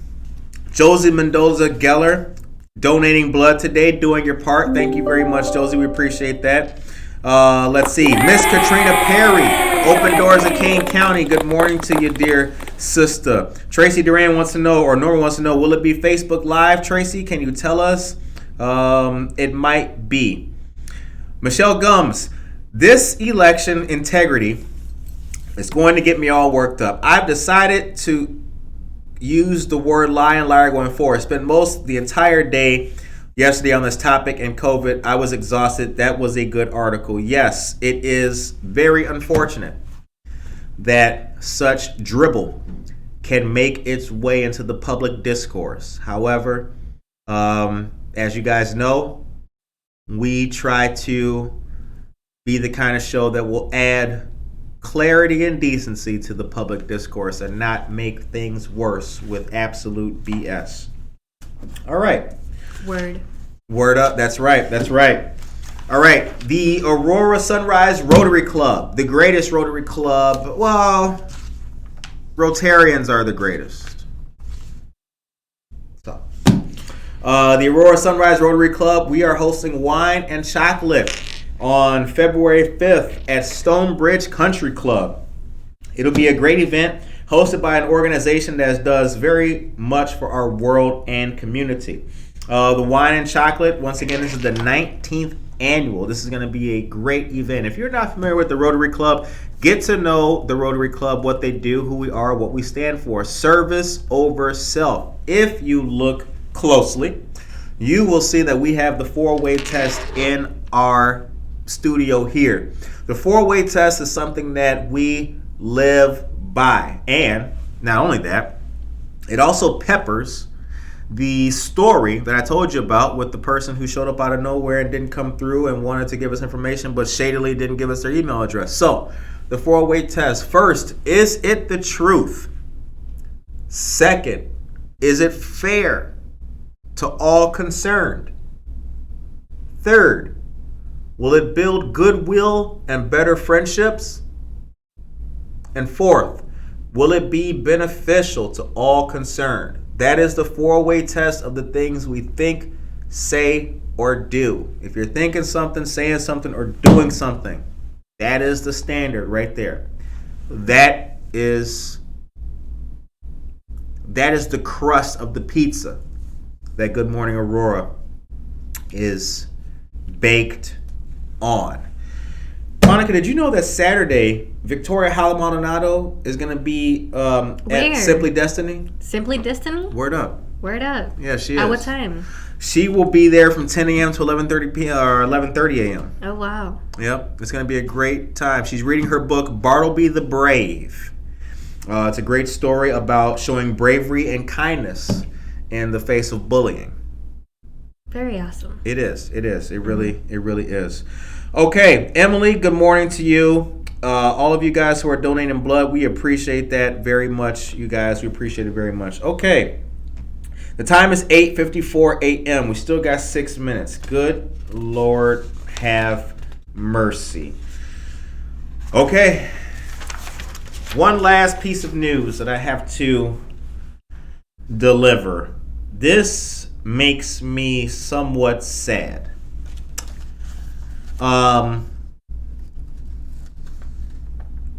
Josie Mendoza Geller, donating blood today, doing your part. Thank you very much, Josie. We appreciate that. Let's see. Miss Katrina Perry, Open Doors of Kane County. Good morning to you, dear sister. Tracy Duran wants to know, or Norma wants to know, will it be Facebook Live? Tracy, can you tell us? It might be. Michelle Gums, this election integrity is going to get me all worked up. I've decided to use the word lie and liar going forward. Spent the entire day yesterday on this topic and COVID. I was exhausted. That was a good article. Yes, it is very unfortunate that such dribble can make its way into the public discourse. However, as you guys know, we try to be the kind of show that will add clarity and decency to the public discourse and not make things worse with absolute BS. All right. Word up. That's right. All right. The Aurora Sunrise Rotary Club, the greatest Rotary Club. Well, Rotarians are the greatest. So, the Aurora Sunrise Rotary Club, we are hosting Wine and Chocolate on February 5th at Stonebridge Country Club. It'll be a great event hosted by an organization that does very much for our world and community. The Wine and Chocolate, once again, this is the 19th annual. This is going to be a great event. If you're not familiar with the Rotary Club, get to know the Rotary Club, what they do, who we are, what we stand for. Service over self. If you look closely, you will see that we have the 4-way test in our studio here. The 4-way test is something that we live by. And not only that, it also peppers the story that I told you about with the person who showed up out of nowhere and didn't come through and wanted to give us information but shadily didn't give us their email address. So, the 4-way test. First, is it the truth? Second, is it fair to all concerned? Third, will it build goodwill and better friendships? And fourth, will it be beneficial to all concerned? That is the 4-way test of the things we think, say, or do. If you're thinking something, saying something, or doing something, that is the standard right there. That is the crust of the pizza that Good Morning Aurora is baked on. Monica, did you know that Saturday Victoria Maldonado is going to be at Simply Destiny? Simply Destiny? Word up. Yeah, she is. At what time? She will be there from 10 a.m. to 11:30 p.m. or 11:30 a.m. Oh, wow. Yep, it's going to be a great time. She's reading her book, Bartleby the Brave. It's a great story about showing bravery and kindness in the face of bullying. Very awesome. It is. It really is. Okay, Emily, good morning to you. All of you guys who are donating blood, we appreciate that very much, you guys. We appreciate it very much. Okay, the time is 8:54 a.m. We still got 6 minutes. Good Lord, have mercy. Okay, one last piece of news that I have to deliver. This makes me somewhat sad.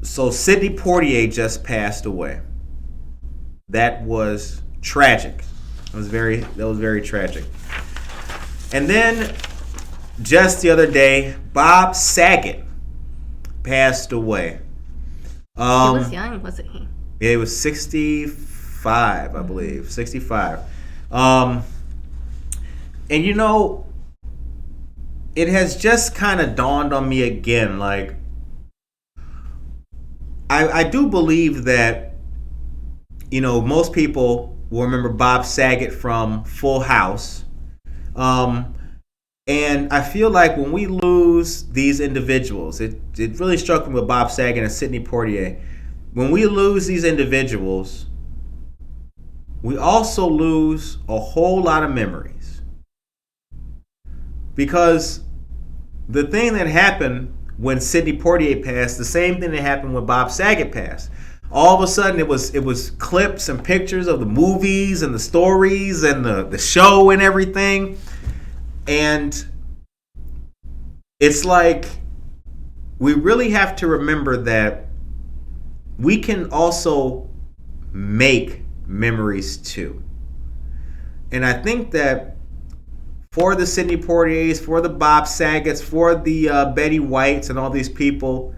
So Sidney Poitier just passed away. That was tragic. That was very tragic. And then just the other day, Bob Saget passed away. He was young, wasn't he? Yeah, he was 65, I believe. 65. And you know, it has just kind of dawned on me again. Like, I do believe that, most people will remember Bob Saget from Full House. And I feel like when we lose these individuals, it really struck me with Bob Saget and Sidney Poitier. When we lose these individuals, we also lose a whole lot of memories. Because the thing that happened when Sidney Poitier passed, the same thing that happened when Bob Saget passed. All of a sudden, it was clips and pictures of the movies and the stories and the show and everything. And it's like we really have to remember that we can also make memories too. And I think that for the Sidney Poitiers, for the Bob Sagets, for the Betty Whites and all these people,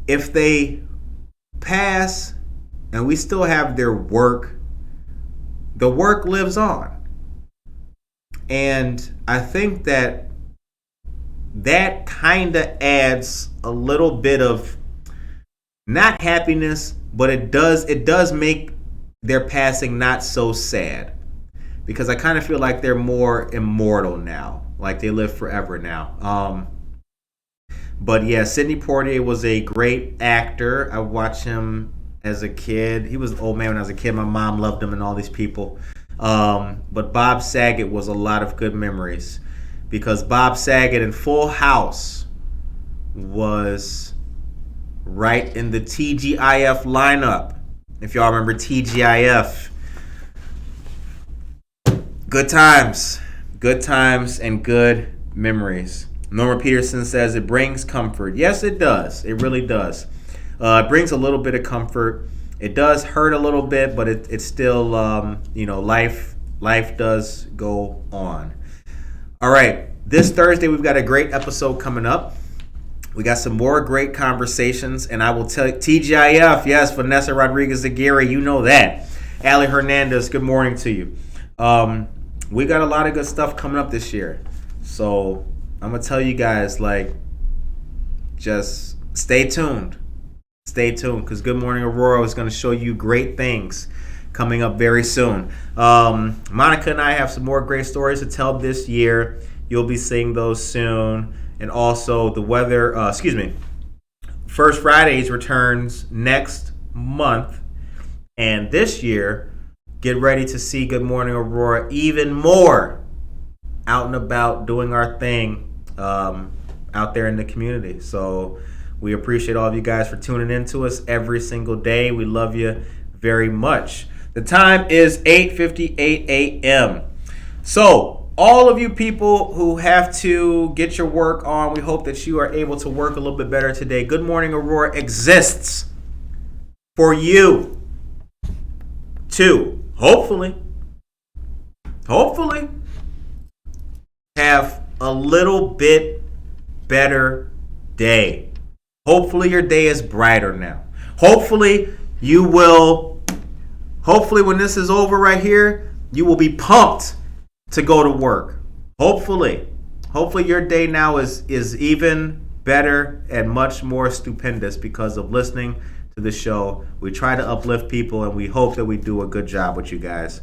if they pass and we still have their work, the work lives on. And I think that kind of adds a little bit of not happiness, but it does make their passing not so sad, because I kind of feel like they're more immortal now, like they live forever now. But yeah, Sidney Poitier was a great actor. I watched him as a kid. He was an old man when I was a kid. My mom loved him and all these people. But Bob Saget was a lot of good memories, because Bob Saget in Full House was right in the TGIF lineup. If y'all remember TGIF. Good times and good memories. Norma Peterson says it brings comfort. Yes, it does. It really does. It brings a little bit of comfort. It does hurt a little bit, but it's still, life does go on. All right. This Thursday, we've got a great episode coming up. We got some more great conversations, and I will tell you, TGIF, yes, Vanessa Rodriguez-Aguirre, you know that. Ali Hernandez, good morning to you. We got a lot of good stuff coming up this year. So I'm going to tell you guys, just stay tuned. Stay tuned, because Good Morning Aurora is going to show you great things coming up very soon. Monica and I have some more great stories to tell this year. You'll be seeing those soon. And also the weather, First Fridays returns next month. And this year, get ready to see Good Morning Aurora even more out and about doing our thing out there in the community. So we appreciate all of you guys for tuning in to us every single day. We love you very much. The time is 8:58 a.m. So all of you people who have to get your work on, we hope that you are able to work a little bit better today. Good Morning Aurora exists for you to hopefully have a little bit better day. Hopefully your day is brighter now. Hopefully when this is over right here, you will be pumped to go to work. Hopefully your day now is even better and much more stupendous because of listening to the show. We try to uplift people, and we hope that we do a good job with you guys.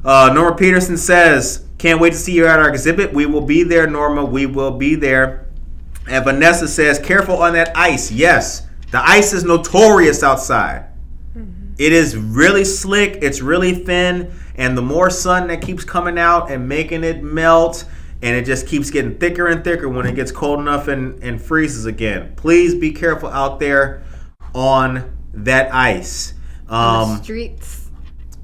Norma Peterson says, can't wait to see you at our exhibit. We will be there, Norma. We will be there. And Vanessa says, careful on that ice. Yes, the ice is notorious outside. It is really slick. It's really thin. And the more sun that keeps coming out and making it melt, and it just keeps getting thicker and thicker when it gets cold enough and freezes again. Please be careful out there on that ice. On the streets.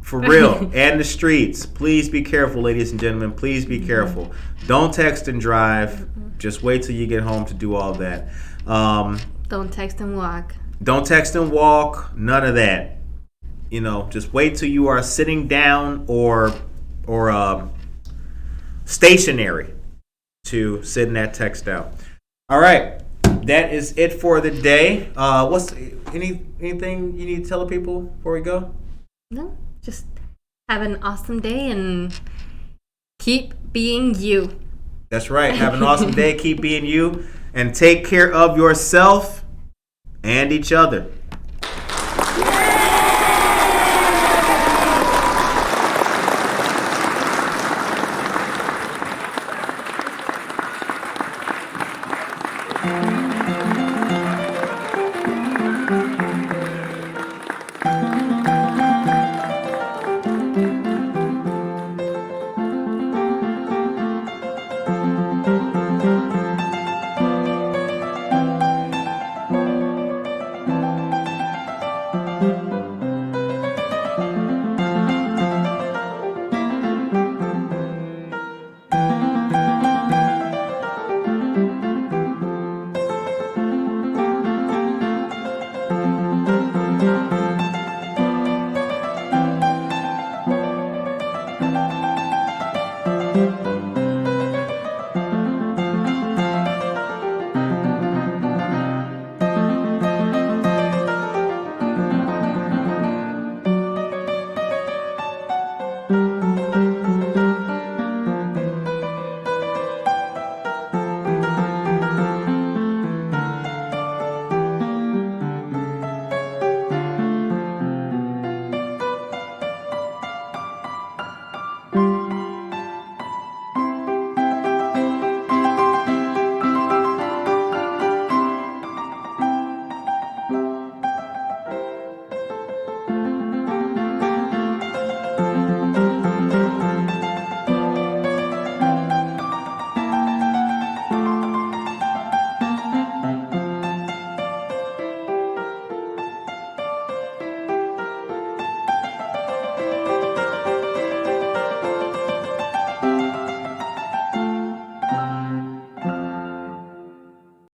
For real. And the streets. Please be careful, ladies and gentlemen. Please be careful. Don't text and drive. Just wait till you get home to do all that. Don't text and walk. Don't text and walk. None of that. Just wait till you are sitting down or stationary to send that text out. All right, that is it for the day. Anything you need to tell the people before we go? No, just have an awesome day and keep being you. That's right. Have an awesome day. Keep being you. And take care of yourself and each other.